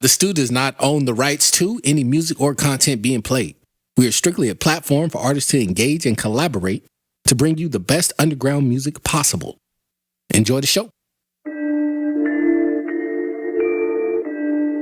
The STU does not own the rights to any music or content being played. We are strictly a platform for artists to engage and collaborate to bring you the best underground music possible. Enjoy the show.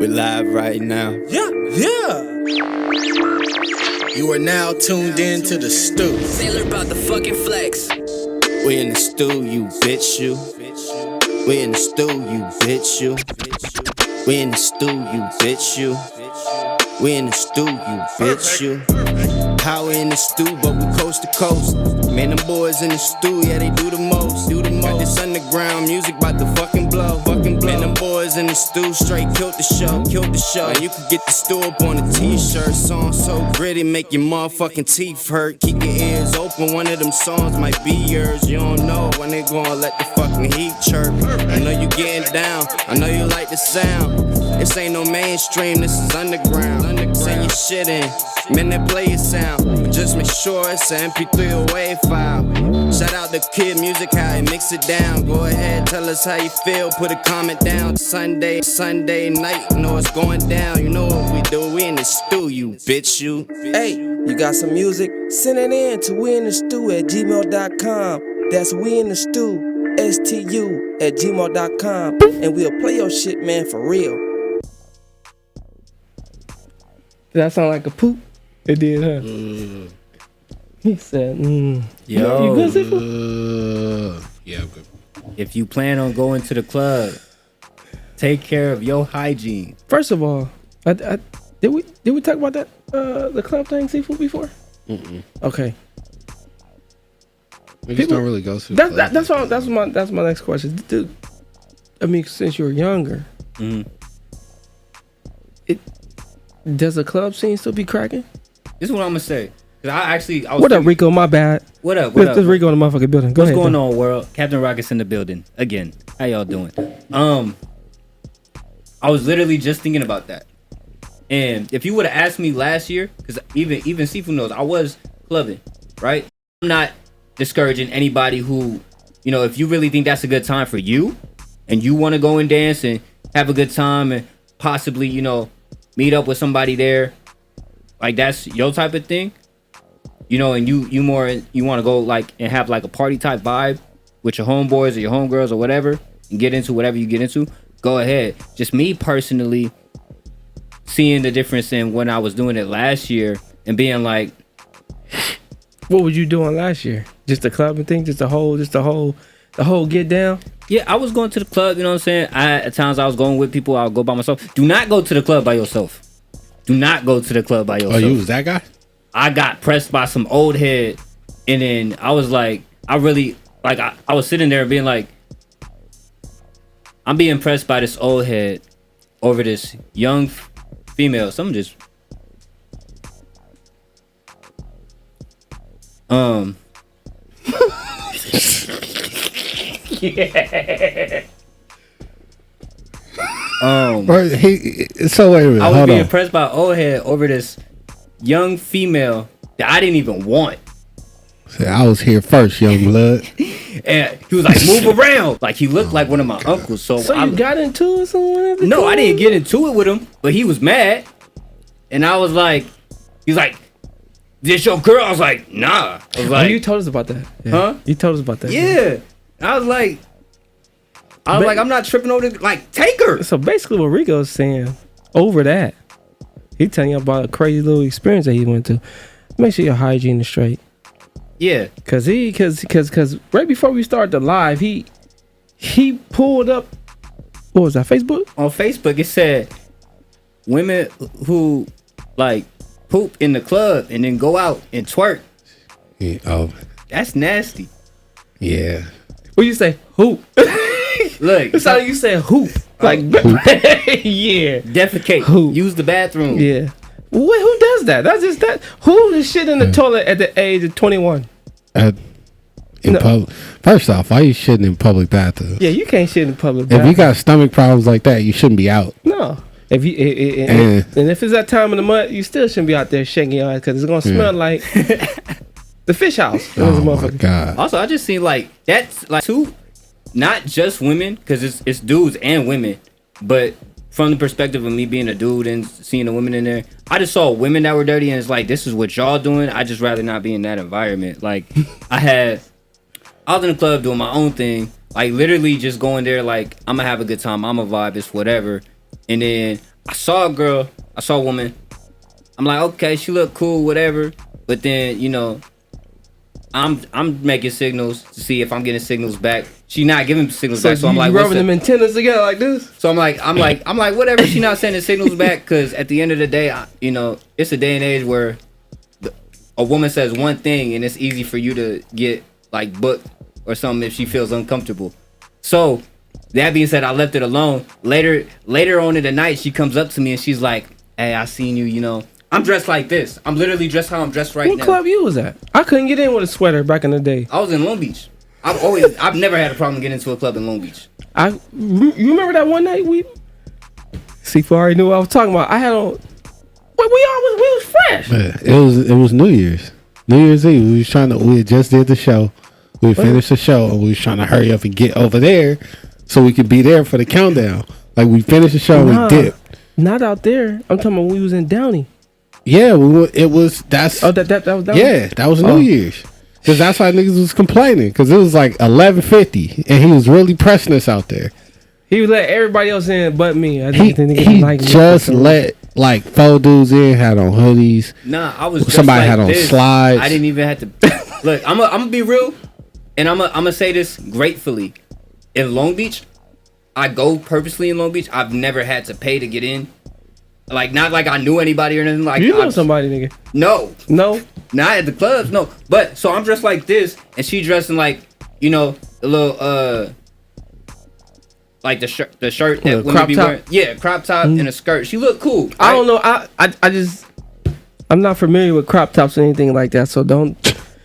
We're live right now. Yeah. You are now tuned in to the STU. Sailor about the fucking flex. We in the stew, you bitch, you. We in the stew, you bitch, you. We in the stew, you bitch, you. We in the stew, you bitch, you. Power in the stew, but we coast to coast. Man, them boys in the stew, yeah, they do the most. Got this underground music about to fucking blow. Man, them boys in the stew straight killed the show. Man, you could get the stew up on a t-shirt. Song so gritty, make your motherfucking teeth hurt. Keep your ears open, one of them songs might be yours. You don't know when they gonna let the fucking heat chirp. I know you getting down, I know you like the sound. This ain't no mainstream, this is underground. Send your shit in, man, then play your sound. But just make sure it's an MP3 or WAV file. Shout out to Kid Music, how he mix it down. Go ahead, tell us how you feel, put a comment down. Sunday night, you know it's going down. You know what we do, we in the stew, you bitch, you. Hey, you got some music? Send it in to weinthestew@gmail.com. That's weinthestew, STU @gmail.com. And we'll play your shit, man, for real. Did that sound like a poop? It did, huh? He said, Yo. You good, Sifu? Yeah, I'm good. If you plan on going to the club, take care of your hygiene. First of all, did we talk about that the club thing, Sifu, before? Okay. We just don't really go through. That's my next question. Dude, I mean, since you were younger, does the club scene still be cracking? This is what I'm gonna say. I was what up, Rico? My bad. What up? This is Rico in the motherfucking building. Go What's ahead. going on, world? Captain Rocket's in the building again. How y'all doing? I was literally just thinking about that. And if you would have asked me last year, because even Sifu knows I was clubbing, right? I'm not discouraging anybody who, if you really think that's a good time for you, and you want to go and dance and have a good time and possibly, meet up with somebody there, like that's your type of thing, and you want to go like and have like a party type vibe with your homeboys or your homegirls or whatever and get into whatever you get into, go ahead. Just me personally seeing the difference in when I was doing it last year and being like, what were you doing last year? Just the clubbing thing, just the whole get down. Yeah, I was going to the club, you know what I'm saying? At times I was going with people, I'll go by myself. Do not go to the club by yourself. Do not go to the club by yourself. Oh, you was that guy? I got pressed by some old head, and then I was like, I was sitting there being like, I'm being pressed by this old head over this young female. Some just yeah. So wait a minute. I was being pressed by old head over this young female that I didn't even want. I was here first, young blood. And he was like, move around. Like he looked like one of my uncles. So you got into it somewhere? No, I didn't get into it with him, but he was mad. And I was like, he's like, this your girl? I was like, nah. I was like, you told us about that. Yeah. Huh? You told us about that. Yeah. I was like, I'm not tripping over the, like, take her. So basically what Rico's saying over that, he telling you about a crazy little experience that he went to. Make sure your hygiene is straight. Yeah. Cause right before we started the live, he pulled up, what was that, Facebook? On Facebook it said women who like poop in the club and then go out and twerk. Yeah, oh. That's nasty. Yeah. What you say? Hoop. Look. That's how you say hoop. Like yeah. Defecate. Hoop. Use the bathroom. Yeah. Wait, who does that? That's just that. Who is shit in the toilet at the age of 21? Public. First off, why you shitting in public bathrooms? Yeah, you can't shit in public If bathroom. you got stomach problems like that, you shouldn't be out. No. If you and if it's that time of the month, you still shouldn't be out there shaking your ass because it's gonna smell like the fish house. Oh my god! Also, I just seen like that's like two, not just women because it's dudes and women, but from the perspective of me being a dude and seeing the women in there, I just saw women that were dirty, and it's like, this is what y'all doing. I just rather not be in that environment. Like, I was in the club doing my own thing, like literally just going there like, I'm gonna have a good time, I'm a vibe, it's whatever. And then I saw a woman. I'm like, okay, she look cool, whatever. But then, you know, I'm making signals to see if I'm getting signals back. She not giving signals back, so I'm like, rubbing them antennas together like this. So I'm like, whatever. She not sending signals back, because at the end of the day, you know, it's a day and age where a woman says one thing and it's easy for you to get like booked or something if she feels uncomfortable. So that being said, I left it alone. Later on in the night, she comes up to me and she's like, hey, I seen you, you know. I'm dressed like this. I'm literally dressed how I'm dressed right now. What club you was at? I couldn't get in with a sweater back in the day. I was in Long Beach. I've never had a problem getting into a club in Long Beach. You remember that one night Seafood already knew what I was talking about. I had on. We was fresh. Man, it was New Year's Eve. We had just did the show. We finished the show and we was trying to hurry up and get over there so we could be there for the countdown. Like, we finished the show and we dipped. Not out there. I'm talking about when we was in Downey. Yeah, that was Downey? that was New Year's. Because that's why niggas was complaining. Because it was like 11:50 and he was really pressing us out there. He was letting everybody else in but me. He just let like 4 dudes in, had on hoodies. Nah, I was somebody like had on this. slides. I didn't even have to look. I'm gonna be real, and I'm gonna say this gratefully. In Long Beach, I go purposely in Long Beach. I've never had to pay to get in. Like, not like I knew anybody or anything. Like, you know somebody, nigga? No, not at the clubs. No, but so I'm dressed like this, and she dressed in like, you know, a little like the shirt that women be wearing. Yeah, crop top and a skirt. She looked cool. Right? I don't know. I'm not familiar with crop tops or anything like that, so don't.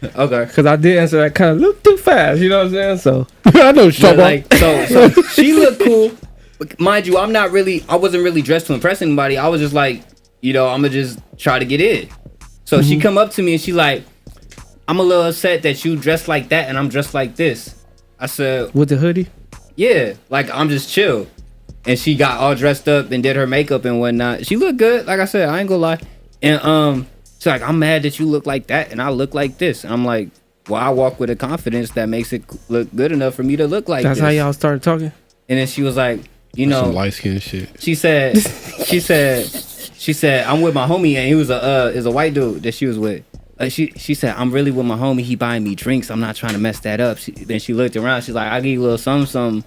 Okay. Because I did answer that kind of look too fast. You know what I'm saying? So I know what you're talking about. So she looked cool. But mind you, I wasn't really dressed to impress anybody. I was just like, you know, I'm gonna just try to get in. So she come up to me and she like, I'm a little upset that you dressed like that and I'm dressed like this. I said, with the hoodie? Yeah, like I'm just chill. And she got all dressed up and did her makeup and whatnot. She looked good, like I said, I ain't gonna lie. And she's like, I'm mad that you look like that and I look like this. And I'm like, well, I walk with a confidence that makes it look good enough for me to look like That's this. how y'all started talking? And then she was like, you know, some light skin shit. She said, I'm with my homie and he was a white dude that she was with. She said, I'm really with my homie. He buying me drinks. I'm not trying to mess that up. Then she looked around. She's like, I'll give you a little something.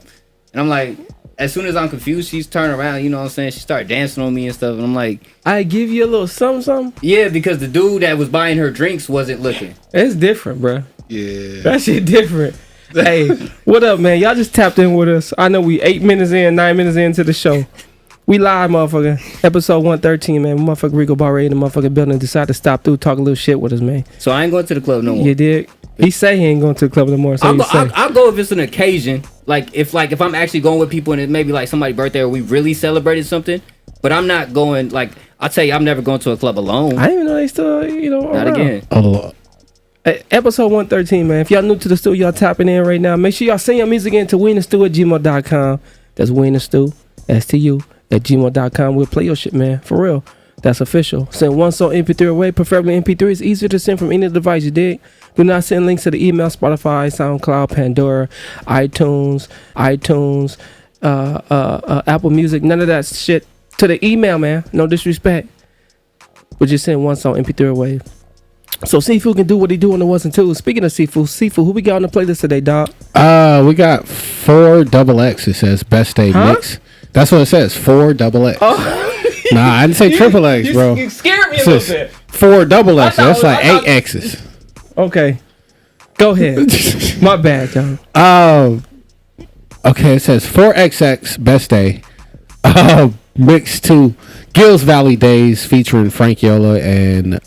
And I'm like, as soon as I'm confused, she's turning around. You know what I'm saying? She started dancing on me and stuff. And I'm like, I give you a little something? Yeah, because the dude that was buying her drinks wasn't looking. It's different, bro. Yeah. That shit different. Hey, what up, man? Y'all just tapped in with us. I know we 9 minutes into the show. We live, motherfucker. Episode 113, man. Motherfucker Rico Barre in the motherfucking building decided to stop through, talk a little shit with us, man. So I ain't going to the club no more. You did? He say he ain't going to the club no more. So I'll go if it's an occasion. Like if I'm actually going with people and it may be like somebody's birthday or we really celebrated something. But I'm not going, like, I'll tell you, I'm never going to a club alone. I didn't even know they still, you know, not around. Again. Oh, Episode 113, man. If y'all new to the studio, y'all tapping in right now. Make sure y'all send your music in to winthestu@gmail.com. That's winthestu, STU, @gmail.com. We'll play your shit, man. For real. That's official. Send one song MP3 away. Preferably MP3 is easier to send from any device you dig. Do not send links to the email, Spotify, SoundCloud, Pandora, iTunes, Apple Music. None of that shit to the email, man. No disrespect. But just send one song MP3 away. So Seafood can do what he do on the ones and twos. Speaking of Seafood, who we got on the playlist today, dog? We got 4XX. It says best day mix. That's what it says. 4XX. Oh. Nah, I didn't say triple X, bro. You scared me a little bit. 4XX. That's like 8 X's. Okay, go ahead. My bad, y'all. Okay, it says 4XX best day. Mixed to Gills Valley Days featuring Frank Yola and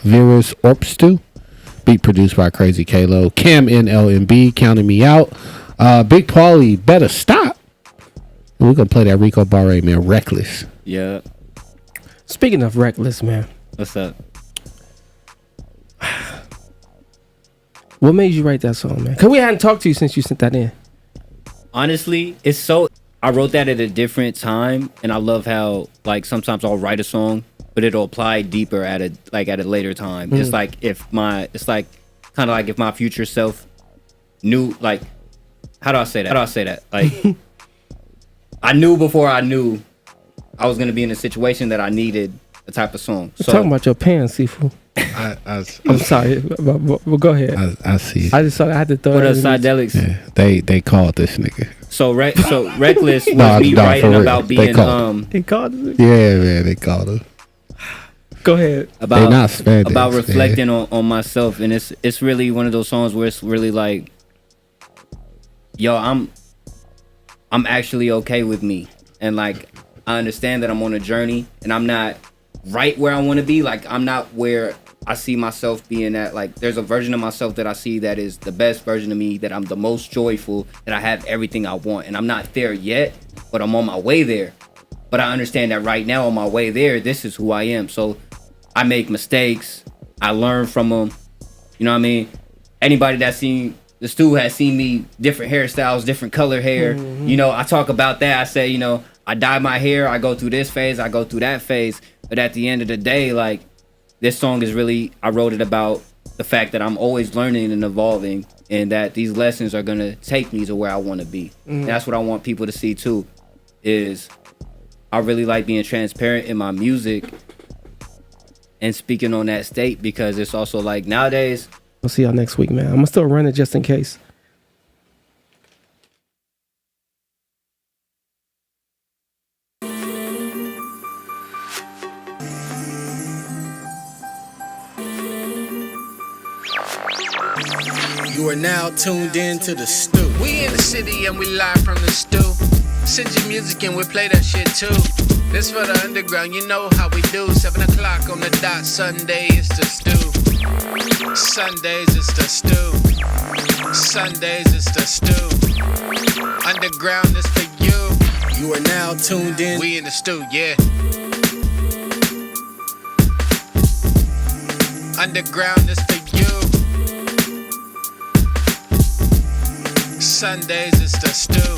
Vera's Orpstu. Beat produced by Crazy Kalo. Cam NLMB counting me out. Big Paulie better stop. And we're gonna play that Rico Barre, man. Reckless. Yeah. Speaking of reckless, man. What's up? What made you write that song, man? Cause we hadn't talked to you since you sent that in. Honestly, I wrote that at a different time, and I love how like sometimes I'll write a song, but it'll apply deeper at a later time. It's like kind of like if my future self knew, like, how do I say that? Like, I knew before I knew I was gonna be in a situation that I needed a type of song. So, talking about your pants, Sifu. I'm sorry, but go ahead. I see. I just thought I had to throw what it. What psychedelics? Yeah, they called this nigga. So Reckless was me writing about being They called it. Yeah, man, they called him. Go ahead. About reflecting on myself, and it's really one of those songs where it's really like, yo, I'm actually okay with me, and like I understand that I'm on a journey, and I'm not right where I want to be. Like I'm not where I see myself being at. Like there's a version of myself that I see that is the best version of me, that I'm the most joyful, that I have everything I want, and I'm not there yet, but I'm on my way there. But I understand that right now on my way there, this is who I am. So I make mistakes, I learn from them. You know what I mean? Anybody that's seen the Stu has seen me different hairstyles, different color hair. You know, I talk about that. I say, you know, I dye my hair, I go through this phase, I go through that phase. But at the end of the day, like, this song is really, I wrote it about the fact that I'm always learning and evolving, and that these lessons are gonna take me to where I wanna be. And that's what I want people to see too, is I really like being transparent in my music and speaking on that state, because it's also like nowadays. We'll see y'all next week, man. I'm gonna still run it just in case. You are now tuned in to the Stew. We in the city and we live from the stew. Send your music and we play that shit too. This for the underground, you know how we do. 7 o'clock on the dot, Sunday is the stew. Sundays is the stew. Sundays is the stew. Underground is for you. You are now tuned in. We in the stew, yeah. Underground is for you. Sundays is the stew.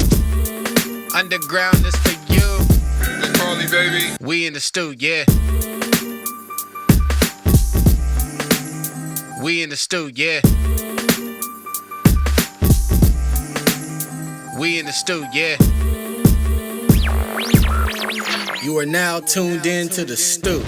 Underground is for you. It's Marley, baby. We in the stew, yeah. We in the stew, yeah. We in the stew, yeah. You are now tuned in to the Stew.